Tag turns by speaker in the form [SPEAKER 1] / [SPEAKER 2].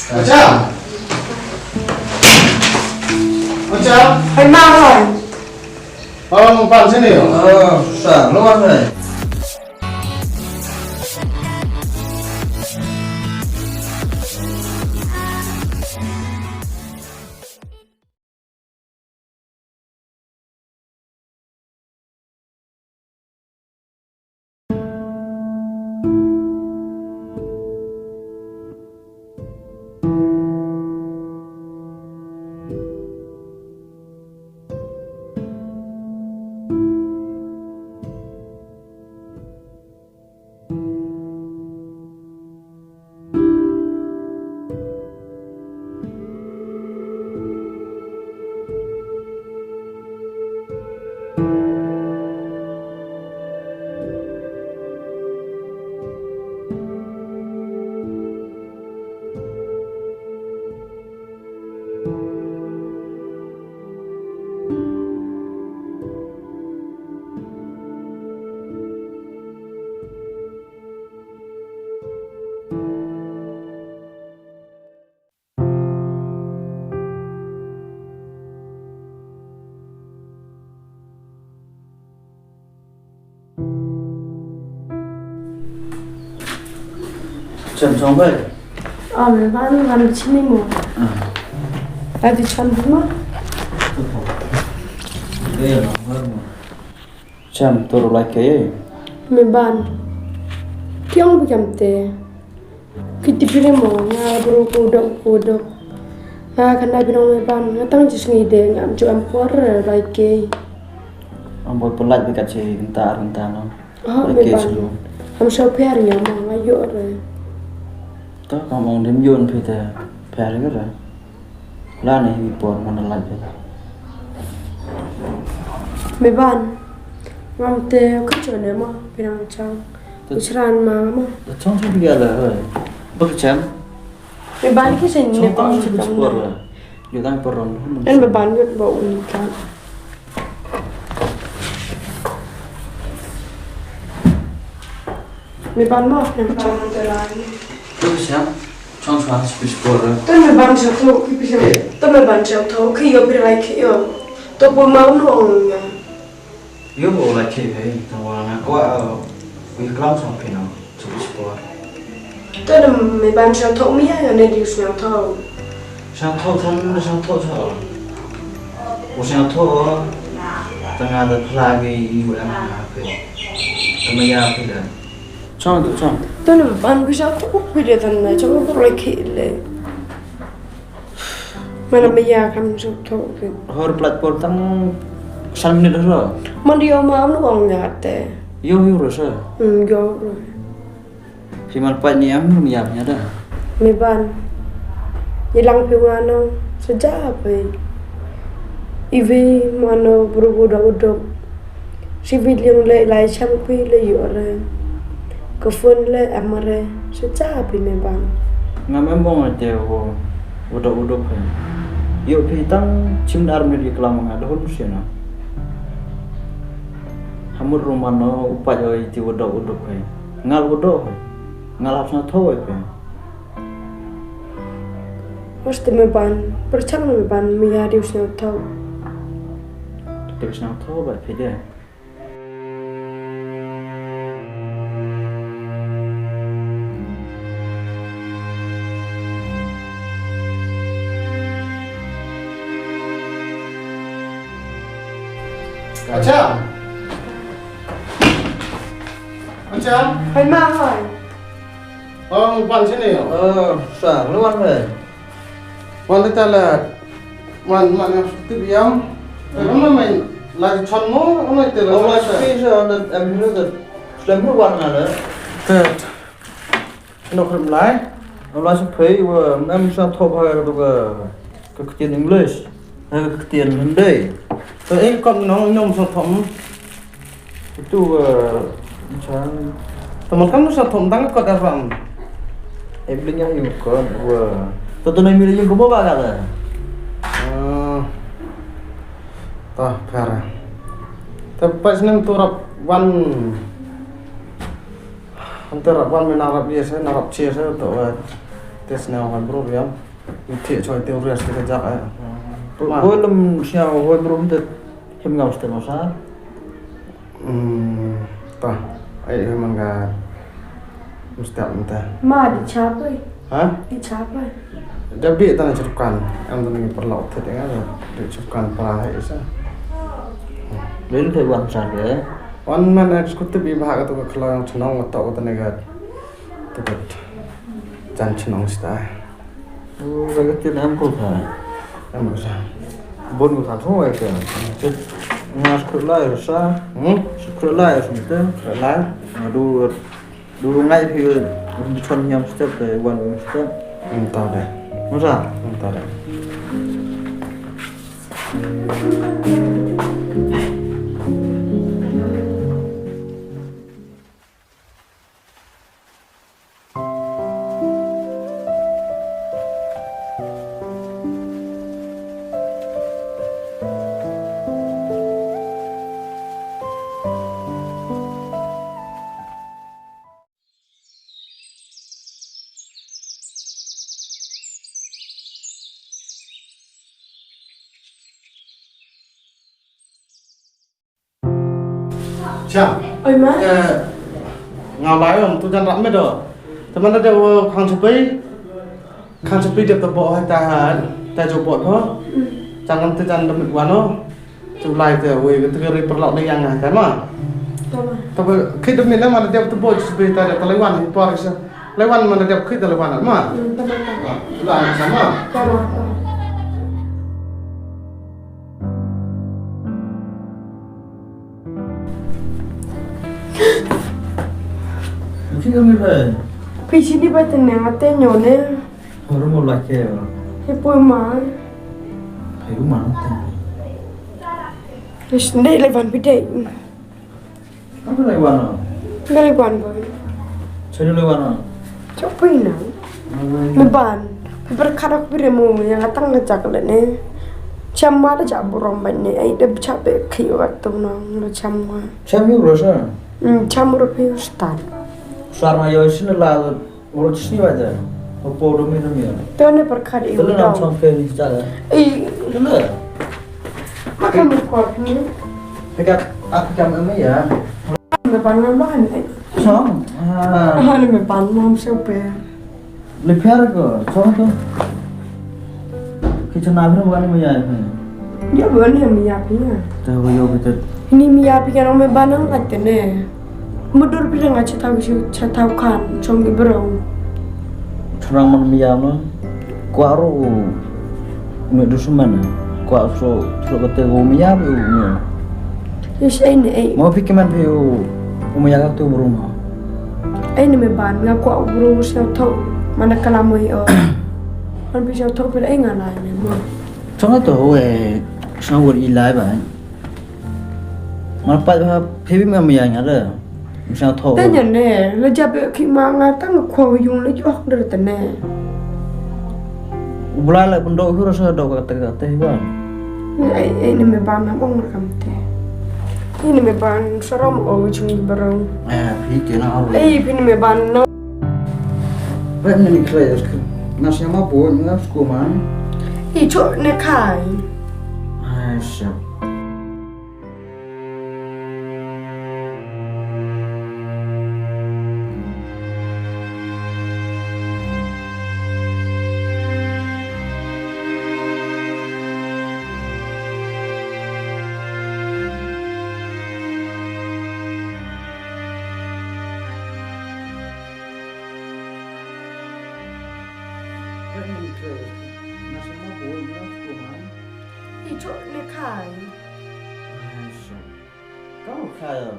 [SPEAKER 1] Macam? Macam?
[SPEAKER 2] Phải mang rồi.
[SPEAKER 1] Pan sini ya?
[SPEAKER 3] Susah, luar deh. Jam sampai.
[SPEAKER 2] Van sini mau. Tadi cantik mah.
[SPEAKER 3] Iya, jam turun lagi.
[SPEAKER 2] Meban. Tiang macam te. Kita pilih mau nggak baru kodok. Nggak kena bilang meban. Ngatang just ngide ngam jual ampor lagi.
[SPEAKER 3] Ampor pelat dekat si entar no.
[SPEAKER 2] Meban. Am shopper nyamang ayo re.
[SPEAKER 3] Tuh ngomong dem yun pita pare ka lah nih hipon mana lagi
[SPEAKER 2] Meban. Ngam te kerja ni mah bilang macam. Usaran mama.
[SPEAKER 3] Cong dia lah. Berjam.
[SPEAKER 2] Meban ke sini ni
[SPEAKER 3] Cong
[SPEAKER 2] pang
[SPEAKER 3] sepuluh lah. Jutaan peron.
[SPEAKER 2] Dan meban juga bawa unikan. Meban mah yang macam terlalu.
[SPEAKER 3] Berjam. Cong sepuluh.
[SPEAKER 2] Tôi mới bán cho thâu cái bây giờ tôi mới bán cho thâu khi ở bên này khi ở tôi buôn máu luôn nha.
[SPEAKER 3] Yếu bộ là chỉ thấy thằng hoàng qua việc làm xong thì nó chụp sport.
[SPEAKER 2] Tôi là mới bán cho thâu mía cho nên điều nào thâu.
[SPEAKER 3] Sang thâu thân sang thâu sao? Ủa sang thâu tengah ada lagi ibu yang apa? Teman ya apa dah? Cong tu cong.
[SPEAKER 2] Tôi là bán bây giờ tôi cũng bây thằng này cho nó lại khi lên. Mà là bây giờ không cho thâu thì.
[SPEAKER 3] Hor platform tang 1 minit rồi.
[SPEAKER 2] Mà đi ông máu nó còn nhạt thế.
[SPEAKER 3] Yo rồi sao?
[SPEAKER 2] Vô rồi.
[SPEAKER 3] Khi mà bạn nhém nó giảm nhá đó.
[SPEAKER 2] Mới bán. Vậy lăng phiêu nga nó sejak apa? Ivi mana berbudak-budak. Civil yang lai champi le yore. Kefun le amare sejak apa ni bang?
[SPEAKER 3] Ngam emong aja wo udah kan. Yo pitang cimdar media kelam ada hol musiana. Hamur romano upaya itu udah kan. Ngal kan. Ngal apna tho kan.
[SPEAKER 2] Mesti meban, percaya meban miyari usnya tahu.
[SPEAKER 3] Terus nak tho ba pede.
[SPEAKER 1] Macam? Macam?
[SPEAKER 2] Phải mang rồi.
[SPEAKER 1] Pan sini ya?
[SPEAKER 3] Sang luar deh.
[SPEAKER 1] Man kita lihat, man yang seperti biam, kamu main lagi conmo, kamu itu
[SPEAKER 3] Allah
[SPEAKER 1] lagi.
[SPEAKER 3] spesial dan ambil tu. Selama warna ada.
[SPEAKER 1] Tet, nak remlai?
[SPEAKER 3] Allah spesial wa em sang thop hai tu ke ketian English. Ketian Hindi.
[SPEAKER 1] Ini kau nyom sotom.
[SPEAKER 3] Itu macam
[SPEAKER 1] Teman kamu sotom tangga kau darang.
[SPEAKER 3] belinya yung kon wa. Toto na milih yung gumawa ka na.
[SPEAKER 1] Tah, parah. Tapi nang turap wan antara wan menarap biasa, narap biasa tu. tes nào hoàn bro riam thiệt cho tiêu rias cái giặc ấy
[SPEAKER 3] Hoi lum siapa hoi belum tu hem ngau stem masa.
[SPEAKER 1] ta ấy emang gak mesti entah
[SPEAKER 2] Ma dicapai.
[SPEAKER 1] hah
[SPEAKER 2] Dicapai.
[SPEAKER 1] jadi tanah cerukan yang tadi perlaut tadi kan cerukan perahi sah
[SPEAKER 3] Lalu tu buat macam ni.
[SPEAKER 1] Wan man eksekutif viभाग तो kalau yang cenong atau tu negat tu jangan cenong sih
[SPEAKER 3] Oh, bagi tu nam kau kan.
[SPEAKER 1] yang mana
[SPEAKER 3] Bon kau kan semua itu. Jadi ngas kerja rasa. Kerja semua.
[SPEAKER 1] lain
[SPEAKER 3] Dulu ngai pun cun nyam step tu, wan step.
[SPEAKER 1] entah deh
[SPEAKER 3] Masa?
[SPEAKER 1] entah deh Siap.
[SPEAKER 2] Oi ma.
[SPEAKER 1] Ngabai om tu jangan ramai dah. Teman ada khang sepi dia terbawa ta jopot ho. Jangan tu jangan demit wano. Culai tu, wei tu keri perlok ni yang kan mah. Tapi kita demi nama dia terbawa sepi ta dia telewan itu harus lewan mana dia kita lewan mah. Lah sama.
[SPEAKER 3] Mungkin kau ni ber.
[SPEAKER 2] Pi sini ba tenang ate nyone.
[SPEAKER 3] Orang mau laki.
[SPEAKER 2] He poi ma.
[SPEAKER 3] Ayo mana tu?
[SPEAKER 2] Wis ndek levan pide.
[SPEAKER 3] Apa lagi mana?
[SPEAKER 2] Ngalewan boy.
[SPEAKER 3] Saya lewat.
[SPEAKER 2] Copi na. Meban. Berkarak biremu yang atang ngajak le ne. Chamma da jaburom banne ai de chape khiyo atum nang lo chamma.
[SPEAKER 3] Saya ni berasa.
[SPEAKER 2] Chamro pe stan.
[SPEAKER 3] Sarma yo sini lah. Orang sini aja. Apa orang minum ya?
[SPEAKER 2] Tone berkar iu
[SPEAKER 3] Kalau nak
[SPEAKER 2] dau.
[SPEAKER 3] sampai ni saja. Kalau
[SPEAKER 2] Makan mukor ni.
[SPEAKER 3] dekat aku jam ini ya.
[SPEAKER 2] Meban ngamban ai.
[SPEAKER 3] Song.
[SPEAKER 2] Ni meban mam sepe.
[SPEAKER 3] Lepas ke? Song tu. Kita nak berapa ni ya?
[SPEAKER 2] Dia bani miyapinya.
[SPEAKER 3] Tahu yo betul.
[SPEAKER 2] Ini miyapi kan ome banang atene. Mudur bilang aja tahu sih, saya tahu kan, cuma berong.
[SPEAKER 3] Orang mana miyam no? Kuaru. Mek dusun mana? Kuaru kata miyam tu.
[SPEAKER 2] Yes, ini.
[SPEAKER 3] Mau fikir mana tu? Miyam tu berumah.
[SPEAKER 2] Ini meban, ngaku aku berong saya tahu mana kalamu yo. Kan bisa tahu bila ingat lah ini.
[SPEAKER 3] Song tu sangat ilai bah. Mana pada heavy miyam ada. Misal tahu.
[SPEAKER 2] Tanya ne, lepas khimanga tang kau yung le jok der tene.
[SPEAKER 3] Bulai lah pendok itu rasa dok kata hewan.
[SPEAKER 2] Ini meban abang rekam te. Ini meban seram oh cuma berong.
[SPEAKER 3] Fikir nak.
[SPEAKER 2] Ini meban no.
[SPEAKER 3] Berapa ni kerja? Nasi apa pun, nasi kuman.
[SPEAKER 2] Cok ne kai.
[SPEAKER 3] Siap. Cok ni kai. Kau kaya.